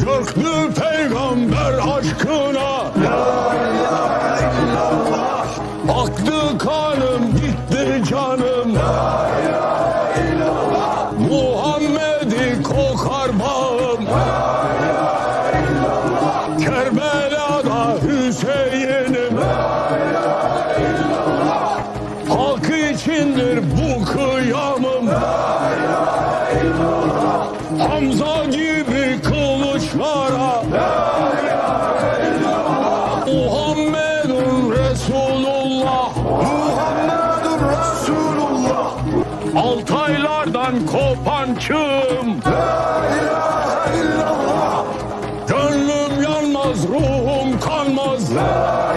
Göklü peygamber aşkına la ilahe illallah. Aktı kanım gitti canım la ilahe illallah. Muhammed'i kokar bağım la ilahe illallah. Kerbela'da Hüseyin'im la ilahe illallah. Hak içindir bu kıyamım la ilahe illallah. Hamza gibi kılıçlara la ilahe illallah. Muhammedun Resulullah, Muhammedun Resulullah. Altaylardan kopan çığım la ilahe illallah. Gönlüm yanmaz, ruhum kanmaz la